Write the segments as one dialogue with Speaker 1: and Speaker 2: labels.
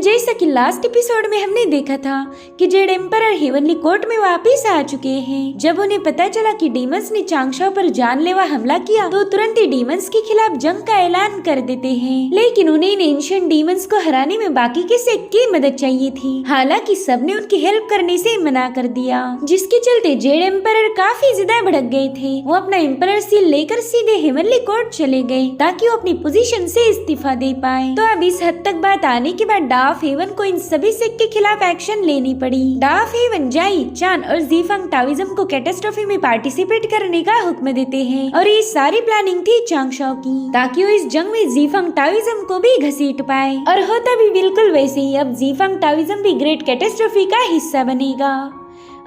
Speaker 1: जैसा कि last episode में हमने देखा था कि जेड एम्परर हेवनली कोर्ट में वापस आ चुके हैं। जब उन्हें पता चला कि डीमंस ने चांगशाओ पर जानलेवा हमला किया तो तुरंत ही डीमंस के खिलाफ जंग का ऐलान कर देते हैं। लेकिन उन्हें इन एंशिएंट डीमंस को हराने में बाकी के सेक्ट की मदद चाहिए थी। हालांकि सबने उनकी हेल्प करने से मना कर दिया, जिसके चलते जेड एम्परर काफी ज्यादा भड़क गए थे। वो अपना एम्परर सील लेकर सीधे हेवनली कोर्ट चले गए ताकि वो अपनी पोजीशन से इस्तीफा दे पाए। तो अब इस हद तक बात आने के बाद डाफ हेवन को इन सभी सेक्ट के खिलाफ एक्शन लेनी पड़ी। डाफ हेवन जाई, चान और जीफंग टाओइज्म को कैटास्ट्रोफी में पार्टिसिपेट करने का हुक्म देते हैं और ये सारी प्लानिंग थी चांगशाओ की ताकि वो इस जंग में जीफंग टाओइज्म को भी घसीट पाए। और होता भी बिल्कुल वैसे ही। अब जीफंग टाओइज्म भी ग्रेट कैटास्ट्रोफी का हिस्सा बनेगा।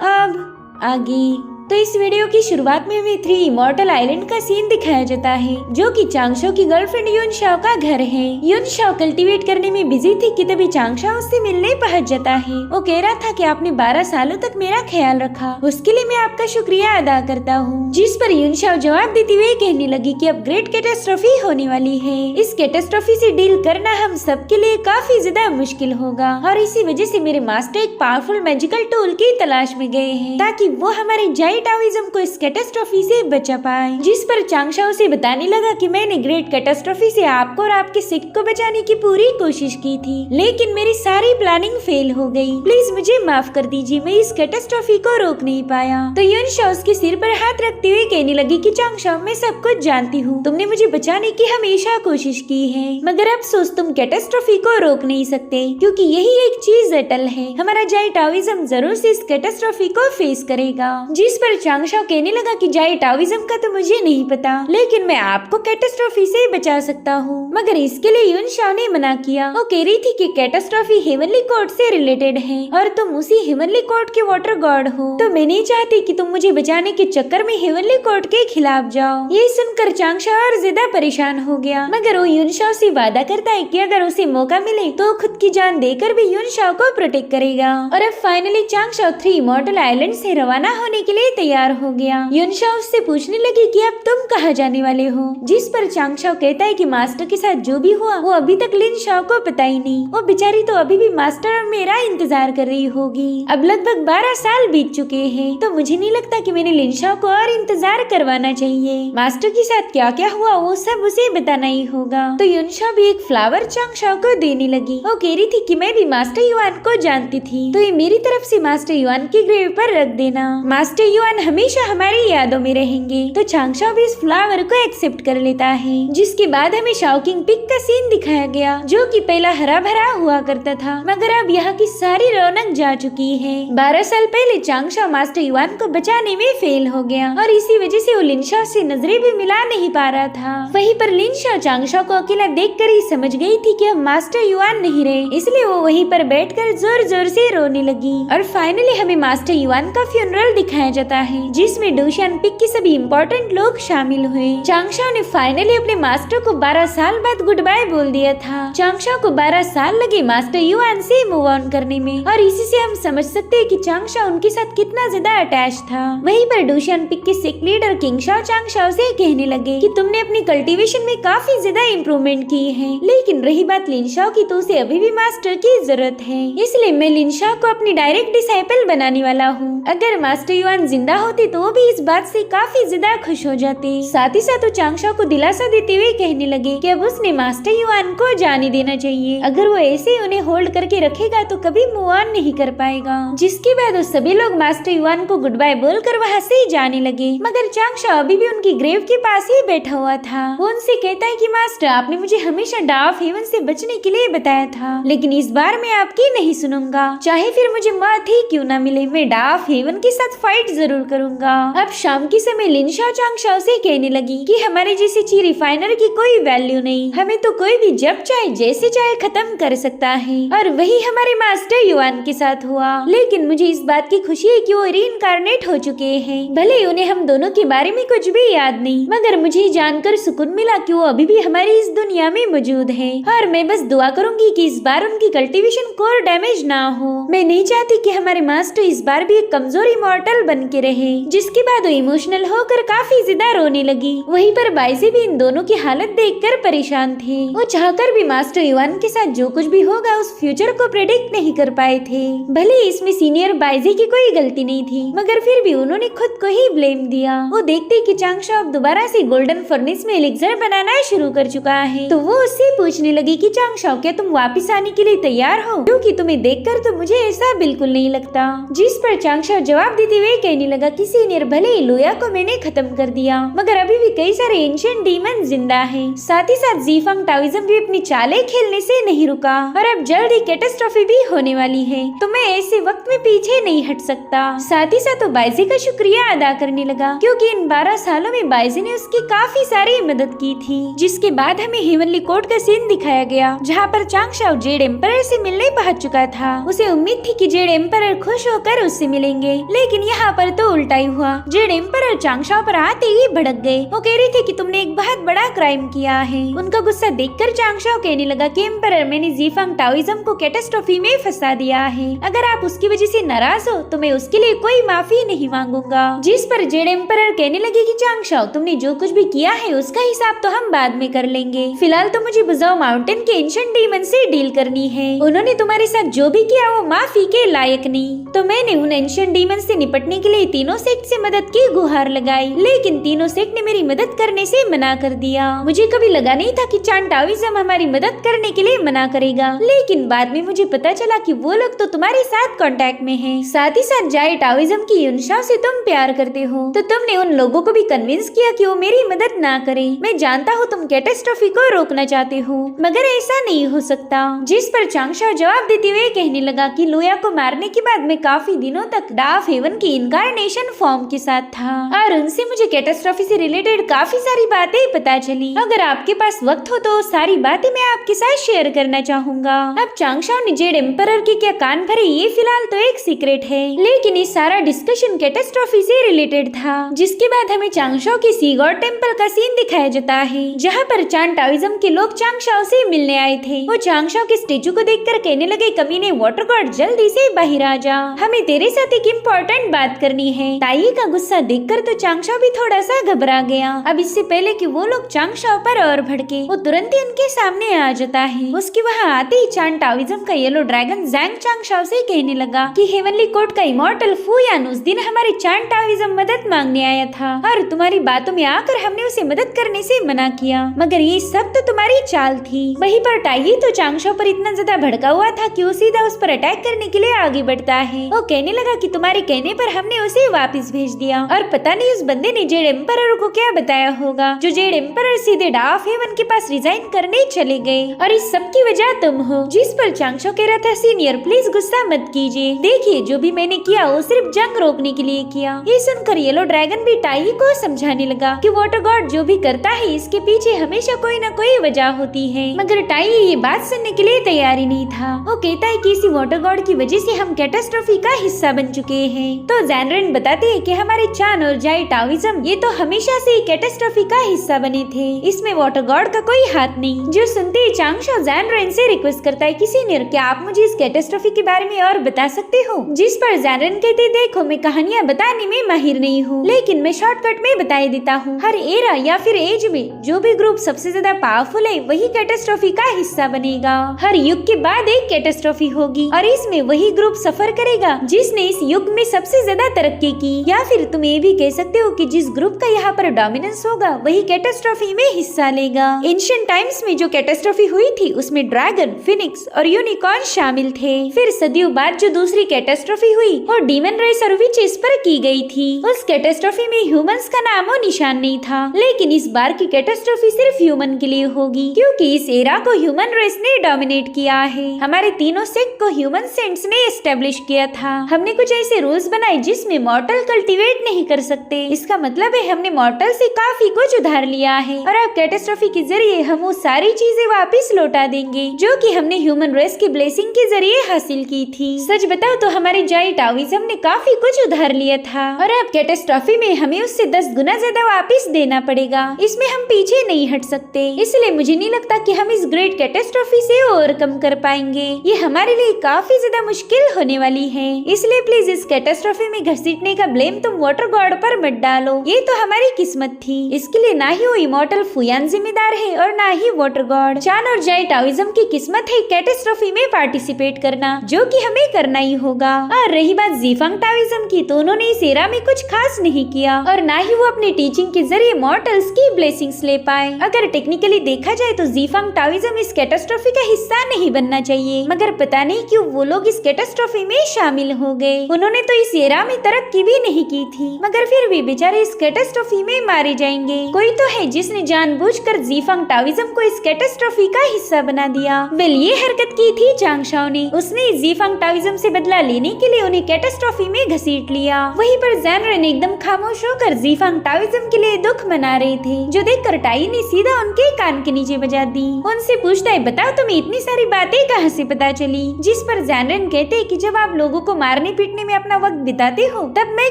Speaker 1: अब आगे तो इस वीडियो की शुरुआत में हमें 3 इमॉर्टल आइलैंड का सीन दिखाया जाता है, जो कि चांगशाओ की गर्लफ्रेंड युनशाओ का घर है। युनशाओ कल्टीवेट करने में बिजी थी कि तभी चांगशाओ उससे मिलने पहुंच जाता है। वो कह रहा था कि आपने 12 सालों तक मेरा ख्याल रखा, उसके लिए मैं आपका शुक्रिया अदा करता हूँ। जिस पर युनशाओ जवाब देते हुए कहने लगी कि अब ग्रेट कैटास्ट्रोफी होने वाली है। इस कैटास्ट्रोफी से डील करना हम सबके लिए काफी ज्यादा मुश्किल होगा और इसी वजह से मेरे मास्टर एक पावरफुल मैजिकल टूल की तलाश में गए हैं ताकि वो हमारे टाओइज्म को इस कैटास्ट्रोफी से बचा पाए। जिस पर चांगशाओ से बताने लगा कि मैंने ग्रेट कैटास्ट्रोफी से आपको और आपके सेक्ट को बचाने की पूरी कोशिश की थी, लेकिन मेरी सारी प्लानिंग फेल हो गई। प्लीज मुझे माफ कर दीजिए, मैं इस कैटास्ट्रोफी को रोक नहीं पाया। तो युनशाओ उसके सिर पर हाथ रखते हुए कहने लगी कि चांगशाओ, मैं सब कुछ जानती हूँ, तुमने मुझे बचाने की हमेशा कोशिश की है, मगर अफसोस तुम कैटास्ट्रोफी को रोक नहीं सकते, क्योंकि यही एक चीज अटल है, हमारा जाई टाओइज्म जरूर से इस कैटास्ट्रोफी को फेस करेगा। जिस पर चांगशाओ कहने लगा कि जाई टाओइज्म का तो मुझे नहीं पता, लेकिन मैं आपको कैटास्ट्रोफी से बचा सकता हूँ। मगर इसके लिए युनशाओ ने मना किया। वो कह रही थी कि कैटास्ट्रोफी हेवनली कोर्ट से रिलेटेड है और तुम उसी हेवनली कोर्ट के वाटर गॉड हो, तो मैं नहीं चाहती कि तुम मुझे बचाने के चक्कर में हेवनली कोर्ट के खिलाफ जाओ। ये सुनकर चांगशाओ और ज्यादा परेशान हो गया, मगर वो युनशाओ से वादा करता है कि अगर उसे मौका मिले तो खुद की जान देकर भी युनशाओ को प्रोटेक्ट करेगा। और अब फाइनली चांगशाओ 3 इमॉर्टल आइलैंड से रवाना होने के लिए तैयार हो गया। युनशाओ उससे पूछने लगी कि अब तुम कहाँ जाने वाले हो, जिस पर चांगशाओ कहता है कि मास्टर के साथ जो भी हुआ वो अभी तक लिनशाओ को पता ही नहीं, वो बेचारी तो अभी भी मास्टर और मेरा इंतजार कर रही होगी। अब लगभग 12 साल बीत चुके हैं, तो मुझे नहीं लगता कि मैंने लिनशाओ को और इंतजार करवाना चाहिए। मास्टर के साथ क्या क्या हुआ वो सब उसे बताना ही होगा। तो युनशाओ भी एक फ्लावर चांगशाओ को देने लगी। वो कह रही थी कि मैं भी मास्टर युआन को जानती थी, तो ये मेरी तरफ से मास्टर युआन की ग्रेव पर रख देना, मास्टर युआन हमेशा हमारी यादों में रहेंगे। तो चांगशाओ भी इस फ्लावर को एक्सेप्ट कर लेता है। जिसके बाद हमें शाओकिंग पिक का सीन दिखाया गया, जो कि पहला हरा भरा हुआ करता था, मगर अब यहाँ की सारी रौनक जा चुकी है। 12 साल पहले चांगशाओ मास्टर युआन को बचाने में फेल हो गया और इसी वजह से वो लिनशाओ से नजरें भी मिला नहीं पा रहा था। वहीं पर लिनशाओ चांगशाओ को अकेला देखकर ही समझ गई थी कि अब मास्टर युआन नहीं रहे, इसलिए वो वहीं पर बैठकर जोर जोर से रोने लगी। और फाइनली हमें मास्टर युआन का फ्यूनरल दिखाया जाता है, जिसमें डूशियन पिक के सभी इम्पोर्टेंट लोग शामिल हुए। चांगशाओ ने फाइनली अपने मास्टर को 12 साल बाद गुड बाय बोल दिया था। चांगशाओ को 12 साल लगे मास्टर युआन से मूव ऑन करने में, और इसी से हम समझ सकते हैं कि चांगशाओ उनके साथ कितना ज्यादा अटैच था। वहीं पर डूशियन पिक के सेक्ट लीडर किंगशाओ चांगशाओ से कहने लगे कि तुमने अपनी कल्टीवेशन में काफी ज्यादा इम्प्रूवमेंट की है, लेकिन रही बात लिनशाओ की तो उसे अभी भी मास्टर की जरूरत है, इसलिए मैं लिनशाओ को अपनी डायरेक्ट डिसाइपल बनाने वाला हूँ। अगर मास्टर युआन जिंदा होते तो वो भी इस बात से काफी ज्यादा खुश हो जाते। साथ ही साथ वो चांगशाओ को दिलासा देते हुए कहने लगे कि अब उसने मास्टर युआन को जाने देना चाहिए, अगर वो ऐसे ही उन्हें होल्ड करके रखेगा तो कभी मूव ऑन नहीं कर पाएगा। जिसके बाद वो सभी लोग मास्टर युआन को गुड बाय बोलकर वहाँ से जाने लगे, मगर चांगशाओ अभी भी उनकी ग्रेव के पास ही बैठा हुआ था। वो उनसे कहता है कि मास्टर, आपने मुझे हमेशा डाफ हेवन से बचने के लिए बताया था, लेकिन इस बार मैं आपकी नहीं सुनूंगा, चाहे फिर मुझे मौत ही क्यों न मिले, मैं डाफ हेवन के साथ फाइट जरूर करूंगा। अब शाम के समय लिनशाओ चांगशाओ से कहने लगी कि हमारे जैसे ची रिफाइनर की कोई वैल्यू नहीं, हमें तो कोई भी जब चाहे जैसे चाहे खत्म कर सकता है, और वही हमारे मास्टर युआन के साथ हुआ। लेकिन मुझे इस बात की खुशी है कि वो रीइंकार्नेट हो चुके हैं, भले उन्हें हम दोनों के बारे में कुछ भी याद नहीं, मगर मुझे जानकर सुकून मिला कि वो अभी भी हमारी इस दुनिया में मौजूद है। और मैं बस दुआ करूंगी कि इस बार उनकी कल्टीवेशन कोर डैमेज ना हो। मैं नहीं चाहती कि हमारे मास्टर इस बार भी एक कमजोर इमॉर्टल बन के रहे, जिसके बाद वो इमोशनल होकर काफी ज्यादा रोने लगी। वहीं पर बाइजी भी इन दोनों की हालत देखकर परेशान थे। वो चाहकर भी मास्टर युआन के साथ जो कुछ भी होगा उस फ्यूचर को प्रेडिक्ट नहीं कर पाए थे। भले इसमें सीनियर बाइजी की कोई गलती नहीं थी, मगर फिर भी उन्होंने खुद को ही ब्लेम दिया। वो देखते कि चांगशाओ अब दोबारा से गोल्डन फर्नेस में एलिक्सर बनाना शुरू कर चुका है, तो वो उससे पूछने लगी कि चांगशाओ क्या तुम वापस आने के लिए तैयार हो, क्योंकि तुम्हें देखकर तो मुझे ऐसा बिल्कुल नहीं लगता। जिस पर चांगशाओ जवाब देते हुए कहने लगा कि सीनियर भले ही लोया को मैंने खत्म कर दिया, मगर अभी भी कई सारे एंशिएंट डीमन जिंदा हैं। साथ ही साथ जीफांग टाओइज्म भी अपनी चालें खेलने से नहीं रुका और अब जल्द ही कैटास्ट्रॉफी भी होने वाली है, तो मैं ऐसे वक्त में पीछे नहीं हट सकता। साथ ही साथ वो बाइजी का शुक्रिया अदा करने लगा, क्योंकि इन 12 सालों में बाइजी ने उसकी काफी सारी मदद की थी। जिसके बाद हमें हेवनली कोर्ट का सीन दिखाया गया, जहाँ पर चांगशाओ जेड एम्परर से मिलने पहुंच चुका था। उसे उम्मीद थी कि जेड एम्परर खुश होकर उससे मिलेंगे, लेकिन यहाँ पर तो उल्टा ही हुआ। जेड एम्परर चांगशाओ पर आते ही भड़क गए। वो कह रहे थे कि तुमने एक बहुत बड़ा क्राइम किया है। उनका गुस्सा देखकर चांगशाओ कहने लगा कि एम्परर मैंने जीफांग टाओइज्म को कैटास्ट्रॉफी में फंसा दिया है। अगर आप उसकी वजह से नाराज हो तो मैं उसके लिए कोई माफी नहीं मांगूंगा। जिस पर जेड एम्परर कहने लगे कि चांगशाओ तुमने जो कुछ भी किया है उसका हिसाब तो हम बाद में कर लेंगे, फिलहाल तो मुझे बुजाओ माउंटेन के एंशिएंट डीमन से डील करनी है। उन्होंने तुम्हारे साथ जो भी किया वो माफी के लायक नहीं। तो मैंने उन एंशिएंट डीमन से निपटने के लिए तीनों सेक्ट से मदद की गुहार लगाई, लेकिन तीनों सेक्ट ने मेरी मदद करने से मना कर दिया। मुझे कभी लगा नहीं था कि चान टाओइज्म हमारी मदद करने के लिए मना करेगा, लेकिन बाद में मुझे पता चला कि वो लोग तो तुम्हारे साथ कांटेक्ट में हैं। साथ ही साथ जाए टाओइज्म की यूनशाओ से तुम प्यार करते हो, तो तुमने उन लोगों को भी कन्विंस किया कि वो मेरी मदद ना करे। मैं जानता हूँ तुम कैटास्ट्रॉफी को रोकना चाहते हो, मगर ऐसा नहीं हो सकता। जिस पर चांगशाओ जवाब देते हुए कहने लगा कि लोया को मारने के बाद मैं काफी दिनों तक डार्क हेवन की इनकार्नेशन फॉर्म के साथ था और उनसे मुझे कैटास्ट्रॉफी से रिलेटेड काफी सारी बातें पता चली। अगर आपके पास वक्त हो तो सारी बातें मैं आपके साथ शेयर करना चाहूंगा। अब चांगशाओ ने जेड एम्परर के क्या कान भरे, ये फिलहाल तो एक सीक्रेट है, लेकिन ये सारा डिस्कशन कैटास्ट्रॉफी से रिलेटेड था। जिसके बाद हमें चांगशाओ के सी गॉड टेम्पल का सीन दिखाया जाता है, जहाँ पर चान टाओइज्म के लोग चांगशाओ से मिलने आए थे। वो चांगशाओ के स्टेचू को देखकर कहने लगे कमीने वाटर गॉड जल्दी से बाहर आ जा, हमें तेरे साथ एक इम्पोर्टेंट बात करनी है। ताई का गुस्सा देखकर तो चांगशाओ भी थोड़ा सा घबरा गया। अब इससे पहले कि वो लोग चांगशाओ पर और भड़के, वो तुरंत ही उनके सामने आ जाता है। उसके वहाँ आते ही चान टाओइज्म का येलो ड्रैगन जैंग चांगशाओ से कहने लगा कि हेवनली कोर्ट का इमॉर्टल फुयान उस दिन हमारे चान टाओइज्म मदद मांगने आया था और तुम्हारी बातों में आकर हमने उसे मदद करने से मना किया, मगर ये सब तो तुम्हारी चाल थी। वहीं पर टाई तो चांगशाओ पर इतना ज्यादा भड़का हुआ था कि वो सीधा उस पर अटैक करने के लिए आगे बढ़ता है। वो कहने लगा कि तुम्हारे कहने पर हमने उसे वापस भेज दिया और पता नहीं उस बंदे ने जेड एम्परर को क्या बताया होगा, जो जेड एम्परर सीधे डार्क हेवन के पास रिजाइन करने चले गए और इस सब की वजह तुम हो। जिस पर चांगशाओ कह रहा था सीनियर प्लीज गुस्सा मत कीजिए, देखिए जो भी मैंने किया वो सिर्फ जंग रोकने के लिए किया। ये सुनकर येलो ड्रैगन भी टाई को समझाने लगा कि वाटर गॉड जो भी करता है इसके पीछे हमेशा कोई न कोई वजह होती है, मगर टाई ये बात सुनने के लिए तैयार ही नहीं था। वो कहता है कि इसी वाटर गॉड की वजह से हम कैटास्ट्रॉफी का हिस्सा बन चुके हैं। तो जैनरेन बताते हैं कि हमारे चान और जाई टाओइज्म ये तो हमेशा से कैटास्ट्रॉफी का हिस्सा बने थे, इसमें वाटर गॉड का कोई हाथ नहीं। जो सुनते ही चांगशाओ जैनरेन से रिक्वेस्ट करता है कि सीनियर क्या आप मुझे इस कैटास्ट्रॉफी के बारे में और बता सकते हो। जिस पर जैनरेन कहते देखो मैं कहानियाँ बताने में माहिर नहीं हूँ, लेकिन मैं शॉर्टकट में बता देता हूँ। हर एरा या फिर एज में जो भी ग्रुप सबसे ज्यादा पावरफुल है वही कैटास्ट्रॉफी का हिस्सा बनेगा। हर युग के बाद एक कैटास्ट्रॉफी होगी और इसमें वही ग्रुप सफर करेगा जिसने इस युग में सबसे ज्यादा तरक्की की, या फिर तुम ये भी कह सकते हो कि जिस ग्रुप का यहाँ पर डोमिनेंस होगा वही कैटास्ट्रॉफी में हिस्सा लेगा। एंशिएंट टाइम्स में जो कैटास्ट्रॉफी हुई थी उसमें ड्रैगन, फिनिक्स और यूनिकॉर्न शामिल थे। फिर सदियों बाद जो दूसरी कैटास्ट्रॉफी हुई वो डीमन रेस और विचेस पर की गई थी। उस कैटास्ट्रॉफी में ह्यूमंस का नाम और निशान नहीं था, लेकिन इस बार की कैटास्ट्रॉफी सिर्फ ह्यूमन के लिए होगी, क्योंकि इस एरा को ह्यूमन रेस ने डोमिनेट किया है। हमारे तीनों सेक्ट को ह्यूमन सेंट्स ने एस्टेब्लिश किया था। हमने कुछ ऐसे रूल्स बनाए जिसमें मॉर्टल कल्टीवेट नहीं कर सकते। इसका मतलब है हमने मॉर्टल से काफी कुछ उधार लिया है और अब कैटास्ट्रॉफी के जरिए हम वो सारी चीजें वापस लौटा देंगे जो कि हमने ह्यूमन रेस की ब्लेसिंग के जरिए हासिल की थी। सच बताओ तो हमारे जाई टाओइज्म ने काफी कुछ उधार लिया था और अब कैटास्ट्रॉफी में हमें उससे 10 गुना ज्यादा वापस देना पड़ेगा। इसमें हम पीछे नहीं हट सकते, इसलिए मुझे नहीं लगता कि हम इस ग्रेट कैटास्ट्रॉफी से ओवरकम कर पाएंगे। ये हमारे लिए काफी ज्यादा मुश्किल होने वाली है, इसलिए प्लीज इस कैटास्ट्रॉफी में घसीट घसीटने का ब्लेम तुम वाटर गॉड पर मत डालो, ये तो हमारी किस्मत थी। इसके लिए ना ही वो इमॉर्टल फुयान जिम्मेदार है और ना ही वाटर गॉड। चान और जाई टाओइज्म की किस्मत है कैटेस्ट्रॉफी में पार्टिसिपेट करना, जो कि हमें करना ही होगा। और रही बात जीफांग टाओइज्म की, तो उन्होंने इस एरा में कुछ खास नहीं किया और ना ही वो अपनी टीचिंग के जरिए मॉर्टल्स की ब्लेसिंग्स ले पाए। अगर टेक्निकली देखा जाए तो जीफांग टाओइज्म इस कैटेस्ट्रॉफी का हिस्सा नहीं बनना चाहिए, मगर पता नहीं क्यों वो लोग इस कैटेस्ट्रॉफी में शामिल हो गए। उन्होंने तो इस एरा में तरक्की भी नहीं की थी, मगर फिर भी बेचारे इस कैटेस्ट्रॉफी में मारे जाएंगे। कोई तो है जिसने जानबूझकर जीफांग टाओइज्म को इस कैटेस्ट्रॉफी का हिस्सा बना दिया। वेल, ये हरकत की थी चांगशाओ ने। उसने जीफांग टाओइज्म से बदला लेने के लिए उन्हें कैटेस्ट्रॉफी में घसीट लिया। वहीं पर ज़ैनरेन एकदम खामोश होकर जीफांग टाओइज्म के लिए दुख मना रहे थे, जो देखकर टाई ने सीधा उनके कान के नीचे बजा दी। उनसे पूछता है, बताओ तुम्हें इतनी सारी बातें कहाँ से पता चली? जिस पर ज़ैनरेन कहते हैं कि जब आप लोगों को मारने पीटने में अपना वक्त बिताते हो तब मैं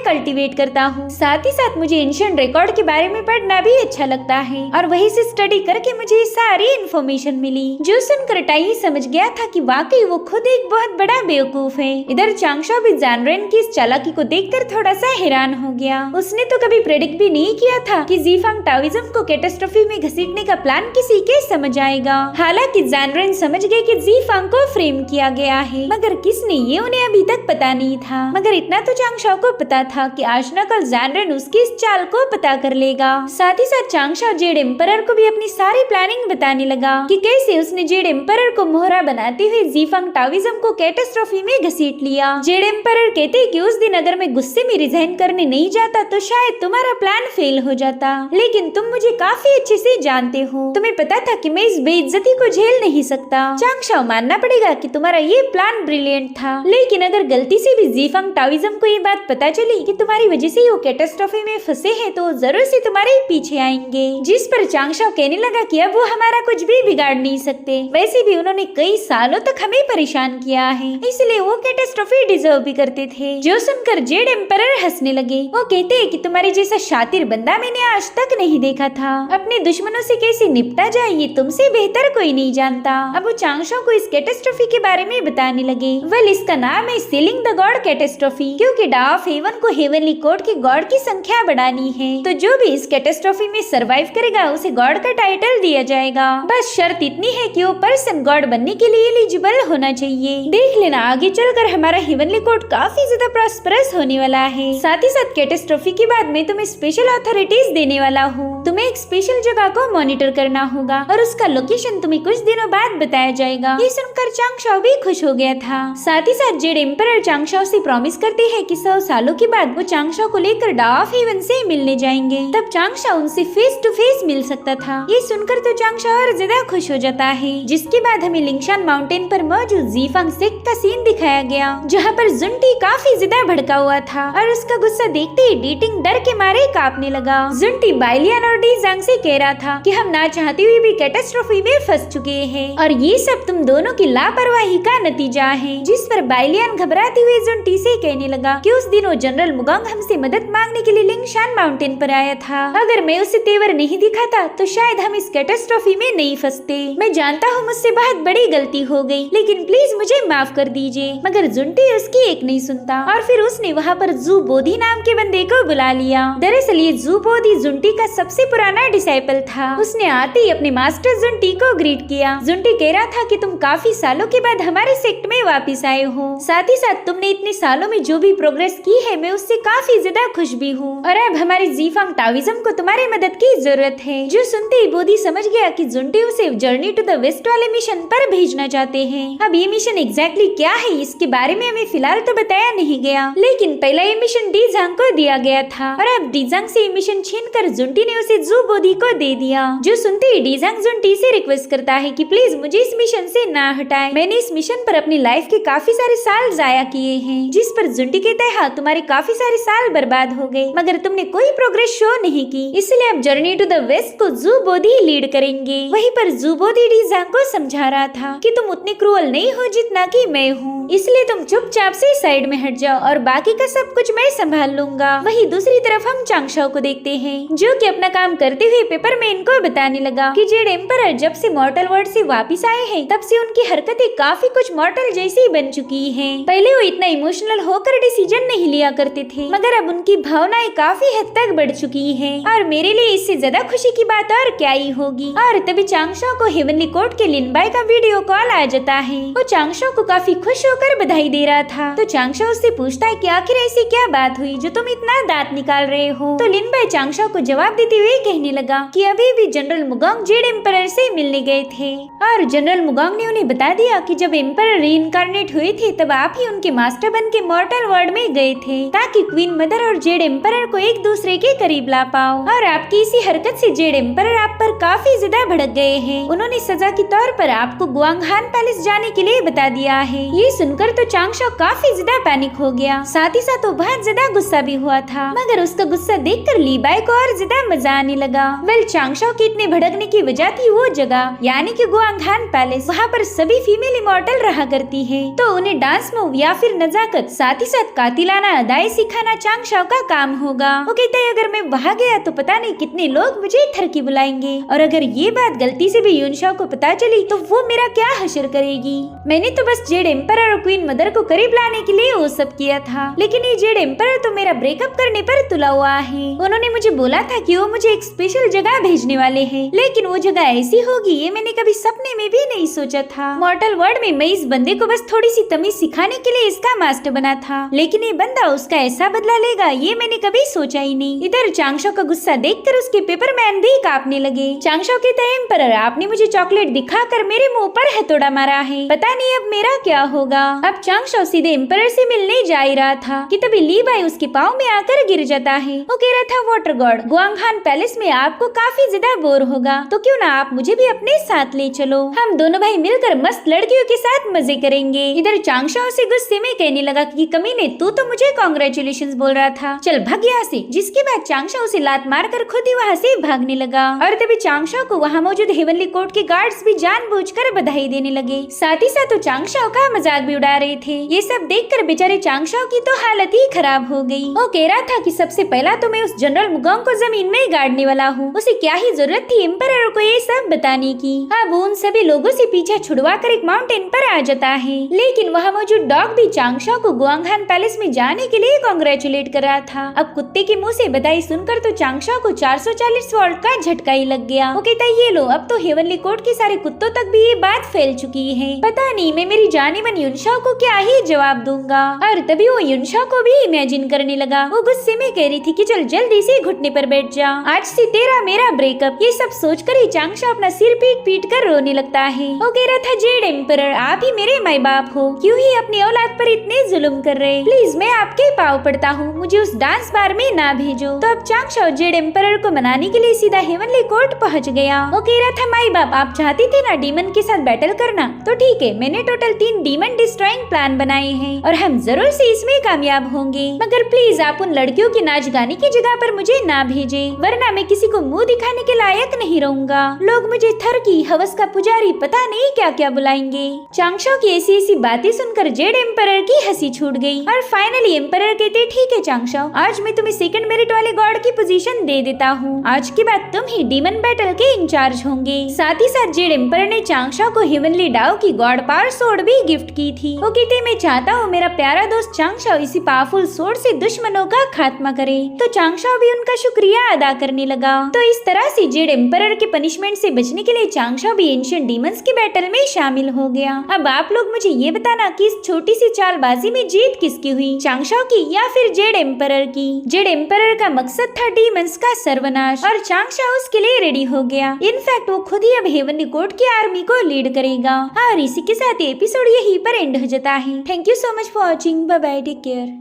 Speaker 1: कल्टीवेट करता हूँ। साथ ही साथ मुझे एंशिएंट रिकॉर्ड के बारे में पढ़ना भी अच्छा लगता है और वहीं से स्टडी करके मुझे सारी इन्फॉर्मेशन मिली। जो सुनकर टाई समझ गया था कि वाकई वो खुद एक बहुत बड़ा बेवकूफ है। इधर चांगशाओ भी ज़ैनरेन की इस चालाकी को देखकर थोड़ा सा हैरान हो गया। उसने तो कभी प्रेडिक्ट भी नहीं किया था कि जीफांग टाओइज्म को कैटेस्ट्रॉफी में घसीटने का प्लान किसी के समझ आएगा। हालांकि ज़ैनरेन समझ गए कि जीफांग को फ्रेम किया गया है, मगर किसने, ये उन्हें अभी तक पता नहीं था। मगर इतना तो चांगशाओ को पता था कि आज न कल ज़ैनरेन उसकी इस चाल को पता कर लेगा। साथ ही साथ चांगशाओ जेड एम्परर को भी अपनी सारी प्लानिंग बताने लगा कि कैसे उसने जेड एम्परर को मोहरा बनाते हुए जीफांग टाओइज्म को कैटेस्ट्रॉफी में घसीट लिया। जेड एम्परर कहते कि उस दिन अगर मैं गुस्से में रिजाइन करने नहीं जाता तो शायद तुम्हारा प्लान फेल हो जाता, लेकिन तुम मुझे काफी अच्छे से जानते हो। तुम्हें पता था कि मैं इस बेइज्जती को झेल नहीं सकता। चांगशाओ, मानना पड़ेगा कि तुम्हारा ये प्लान ब्रिलियंट था, लेकिन अगर गलती से भी जीफांग टाओइज्म को ये बात पता चली कि तुम्हारी वजह से वो कैटेस्ट्रॉफी में फंसे हैं, तो जरूर से तुम्हारे पीछे आएंगे। जिस पर चांगशाओ कहने लगा कि अब वो हमारा कुछ भी बिगाड़ नहीं सकते। वैसे भी उन्होंने कई सालों तक हमें परेशान किया है, इसलिए वो कैटेस्ट्रॉफी डिजर्व भी करते थे। जो सुनकर जेड एम्परर हंसने लगे। वो कहते हैं कि तुम्हारे जैसा शातिर बंदा मैंने आज तक नहीं देखा था। अपने दुश्मनों से कैसे निपटा जाए ये तुमसे बेहतर कोई नहीं जानता। अब वो चांगशाओ को इस कैटेस्ट्रॉफी के बारे में बताने लगे। वेल, इसका नाम है सीलिंग द गॉड कैटेस्ट्रॉफी, क्योंकि डा ऑफ हेवन को हेवनली कोर्ट के गॉड की संख्या बढ़ानी है। तो जो भी इस कैटेस्ट्रॉफी में सरवाइव करेगा उसे गॉड का टाइटल दिया जाएगा। बस शर्त इतनी है कि वो पर्सन गॉड बनने के लिए एलिजिबल होना चाहिए। देख लेना, आगे चलकर हमारा हेवनली कोर्ट काफी ज्यादा प्रॉस्परस होने वाला है। साथ ही साथ कैटेस्ट्रॉफी के बाद मैं तुम्हें स्पेशल अथॉरिटीज देने वाला हूँ। तुम्हें एक स्पेशल जगह को मॉनिटर करना होगा और उसका लोकेशन तुम्हें कुछ दिनों बाद बताया जाएगा। ये सुनकर चांगशाओ भी खुश हो गया था। साथ ही साथ जेड एम्परर चांगशाओ से प्रॉमिस करते हैं कि 100 सालों के बाद वो चांगशाओ को लेकर डा ऑफ हेवन से मिलने जाएंगे। तब चांगशाओ उनसे फेस टू फेस मिल सकता था। ये सुनकर तो चांगशाओ और ज्यादा खुश हो जाता है। जिसके बाद हमें लिंगशान माउंटेन पर मौजूद जीफांग सेक्ट का सीन दिखाया गया, जहाँ पर जुंटी काफी ज्यादा भड़का हुआ था और उसका गुस्सा देखते ही डीटिंग डर के मारे कांपने लगा। जुंटी बाइलियन और डीजांग से कह रहा था कि हम ना चाहते हुए भी कैटेस्ट्रॉफी में फंस चुके हैं और ये सब तुम दोनों की लापरवाही का नतीजा है। जिस पर बाइलियन घबराते हुए जुंटी से कहने लगा कि उस दिन वो जनरल मुगोंग हमसे मदद मांगने के लिए लिंगशान माउंटेन पर आया था। अगर मैं उसे तेवर नहीं दिखाता तो शायद हम इस कैटेस्ट्रॉफी में नहीं फंसते। मैं जानता हूँ मुझसे बहुत बड़ी गलती हो गई, लेकिन प्लीज मुझे माफ कर दीजिए। मगर जुंटी उसकी एक नहीं सुनता और फिर उसने वहाँ पर जू बोधी नाम के बंदे को बुला लिया। दरअसल ये जू बोधी जुंटी का सबसे पुराना डिसाइपल था। उसने आते ही अपने मास्टर जुंटी को ग्रीट किया। जुंटी कह रहा था कि तुम काफी सालों के बाद हमारे सेक्ट में वापस आए हो। साथ ही साथ तुमने इतने सालों में जो भी प्रोग्रेस की है मैं उससे काफी ज्यादा खुश भी हूँ और अब हमारे जीफांग टाओइज्म को तुम्हारी मदद की जरूरत है। जो सुनते ही बोधी समझ गया कि जुंटी उसे जर्नी टू द वेस्ट वाले मिशन पर भेजना चाहते हैं। अब ये मिशन एग्जैक्टली क्या है इसके बारे में हमें फिलहाल तो बताया नहीं गया, लेकिन पहला ये मिशन डीजांग को दिया गया था और अब डीजांग से ये मिशन छीनकर जुंटी ने उसे जू बोधी को दे दिया। जो सुनते ही डीजांग जुंटी से रिक्वेस्ट करता है कि प्लीज मुझे इस मिशन से ना हटाए। मैंने इस मिशन पर अपनी लाइफ के काफी सारे साल जाया किए हैं। जिस पर जुंटी कहता है, हाँ तुम्हारे काफी सारे साल बर्बाद हो गए मगर तुमने कोई प्रोग्रेस शो नहीं की, इसलिए अब जर्नी टू द वेस्ट को जू बोधी लीड करेंगे। वहीं पर जू बोधी डीजांग को समझा रहा था कि तुम उतने क्रूअल नहीं हो जितना कि मैं हूँ, इसलिए तुम चुपचाप से साइड में हट जाओ और बाकी का सब कुछ मैं संभाल लूंगा। वहीं दूसरी तरफ हम चांगशाओ को देखते हैं जो कि अपना काम करते हुए पेपरमैन को बताने लगा कि जेड एम्परर जब से मॉर्टल वर्ल्ड से वापस आए हैं तब से उनकी हरकतें काफी कुछ मॉर्टल जैसी बन चुकी हैं। पहले वो इतना इमोशनल होकर डिसीजन नहीं ही लिया करते थे, मगर अब उनकी भावनाएं काफी हद तक बढ़ चुकी है और मेरे लिए इससे ज्यादा खुशी की बात और क्या ही होगी। और तभी चांगशो को हेवनली कोर्ट के लिनबाई का वीडियो कॉल आ जाता है। वो चांगशो को काफी खुश होकर बधाई दे रहा था। तो चांगशो उससे पूछता है कि आखिर ऐसी क्या बात हुई जो तुम इतना दांत निकाल रहे हो। तो लिनबाई चांगशो को जवाब देते हुए कहने लगा कि अभी भी जनरल मुगोंग जेड एम्परर से मिलने गए थे और जनरल मुगोंग ने उन्हें बता दिया कि जब एम्परर रीइंकार्नेट हुए थे तब आप ही उनके मास्टर बन के मॉर्टल वर्ल्ड में गए थे ताकि क्वीन मदर और जेड एम्परर को एक दूसरे के करीब ला पाओ। और आपकी इसी हरकत से जेड एम्परर आप पर काफी ज्यादा भड़क गए हैं। उन्होंने सजा के तौर पर आपको गुआंगहान पैलेस जाने के लिए बता दिया है। ये सुनकर तो चांगशो काफी ज्यादा पैनिक हो गया, साथ ही साथ वो बहुत ज्यादा गुस्सा भी हुआ था, मगर उसका गुस्सा देखकर लीबाई को और ज्यादा मजा आने लगा। वेल चांगशो के इतने भड़कने की वजह थी वो जगह यानी कि गुआंगहान पैलेस। वहाँ पर सभी फीमेल इमॉर्टल रहा करती है, तो उन्हें डांस मूव या फिर नजाकत साथ ही साथ कातिलाना अदाएं सिखाना चांगशो का काम होगा। वो कहता है अगर मैं वहाँ गया तो पता नहीं कितने लोग मुझे थरकी बुलाएंगे और अगर ये बात गलती से भी युनशो को पता चली तो वो मेरा क्या हश्र करेगी। मैंने तो बस जेड एम्परर और क्वीन मदर को करीब लाने के लिए वो सब किया था, लेकिन ये जेड एम्परर तो मेरा ब्रेकअप करने पर तुला हुआ है। उन्होंने मुझे बोला था कि वो मुझे एक स्पेशल जगह भेजने वाले हैं, लेकिन वो जगह ऐसी होगी ये मैंने कभी सपने में भी नहीं सोचा था। मॉर्टल वर्ल्ड में मैं इस बंदे को बस थोड़ी सी तमीज सिखाने के लिए इसका मास्टर बना था, लेकिन ये बंदा उसका ऐसा बदला लेगा ये मैंने कभी सोचा ही नहीं। इधर चांगशो का गुस्सा देखकर उसके पेपरमैन भी कांपने लगे। चांगशो कहता है एम्परर आपने मुझे चॉकलेट दिखाकर मेरे मुंह पर हथौड़ा मारा है, पता नहीं अब मेरा क्या होगा। अब चांगशो सीधे एम्परर से मिलने जा ही रहा था कि तभी लीबाई उसके पाँव में आकर गिर जाता है। वो कह रहा था वाटर गॉड गुआंगहान पैलेस में आपको काफी ज्यादा बोर होगा तो क्यों ना आप मुझे भी अपने साथ ले चलो, हम दोनों भाई मिलकर मस्त लड़कियों के साथ मजे करेंगे। इधर चांगशो उसे गुस्से में कहने लगा कि कमीने तू तो मुझे कांग्रेचुलेशंस बोल रहा था, चल भाग यहाँ से। जिसके बाद चांगशो उसे लात मारकर खुद ही वहाँ से भागने लगा और तभी चांगशो को वहाँ मौजूद हेवनली कोर्ट के गार्ड्स भी जानबूझकर बधाई देने लगे, साथ ही साथ वो चांगशो का मजाक भी उड़ा रहे थे। ये सब देखकर बेचारे चांगशो की तो हालत ही खराब हो गई। वो कह रहा था कि सबसे पहला तो मैं उस जनरल मुगोंग को जमीन में गाड़ने वाला हूँ, उसे क्या ही जरूरत थी एम्परर को ये सब बताने की। अब उन सभी लोगों से पीछा छुड़वा कर एक माउंटेन पर आ जाता है, लेकिन वहाँ मौजूद डॉग भी चांगशो को गुआंगहान पैलेस में जाने के लिए कांग्रेचुलेट कर रहा था। अब कुत्ते के मुँह से बधाई सुनकर तो चांगशो को 440 वोल्ट का झटका ही लग गया। वो कहता है ये लो अब तो हेवनली कोर्ट के सारे कुत्तों तक भी ये बात फैल चुकी है, पता नहीं मैं मेरी जाने मन युनशो को क्या ही जवाब दूंगा। और तभी वो युनशो को भी इमेजिन करने लगा। वो गुस्से में कह रही थी कि चल जल्दी से घुटने पर बैठ जा, आज से तेरा मेरा ब्रेकअप। ये सब सोचकर ही चांगशो अपना सिर पीट पीट कर रोने लगता है। वो कह रहा था जेड एम्परर आप ही मेरे माई बाप हो, क्यों ही अपनी औलाद पर इतने जुल्म कर रहे, प्लीज मैं आपके पाँव पड़ता हूँ, मुझे उस डांस बार में ना भेजो। तो अब चांगशो जेड एम्परर को मनाने के लिए सीधा हेवनली कोर्ट पहुँच गया। वो कह रहा था माई बाप आप चाहते थे ना डीमन के साथ बैटल करना, तो ठीक है मैंने टोटल 3 डीमन डिस्ट्रॉइंग प्लान बनाए हैं और हम जरूर से इसमें कामयाब होंगे, मगर प्लीज आप उन लड़कियों के नाच गाने की जगह पर मुझे ना भेजे, वरना मैं किसी को मुंह दिखाने के लायक नहीं रहूंगा। लोग मुझे थरकी हवस का पुजारी पता नहीं क्या क्या बुलाएंगे। चांगशो की ऐसी ऐसी बातें सुनकर जेड एम्परर की हंसी छूट गई और फाइनली एम्परर कहते ठीक है चांगशो आज मैं तुम्हें सेकंड मेरिट वाले गॉड की पोजीशन दे देता हूँ, आज के बाद तुम ही डीमन बैटल के इंचार्ज होंगे। साथ ही साथ जेड एम्परर ने चांगशो को हेवनली डाओ की गॉड पावर सोर्ड भी गिफ्ट की थी। वो कहते मैं चाहता हूँ मेरा प्यारा दोस्त चांगशो इसी पावरफुल सोर्ड से दुश्मनों का खात्मा करे। तो चांगशो भी उनका शुक्रिया अदा करने लगा। तो इस तरह से जेड एम्परर के पनिशमेंट से बचने के लिए चांगशो भी एंशिएंट डीमंस की बैटल में शामिल हो गया। अब आप लोग मुझे ये बताना कि इस छोटी सी चालबाजी में जीत किसकी हुई, चांगशो की या फिर जेड एम्परर की। जेड एम्परर का मकसद था डीमंस का सर्वनाश और चांगशो उसके लिए रेडी हो गया। इनफैक्ट वो खुद ही अब हेवनली कोर्ट की आर्मी को लीड करेगा। और इसी के साथ एपिसोड यहीं पर एंड हो जाता है। Thank you so much for watching, bye bye, take care.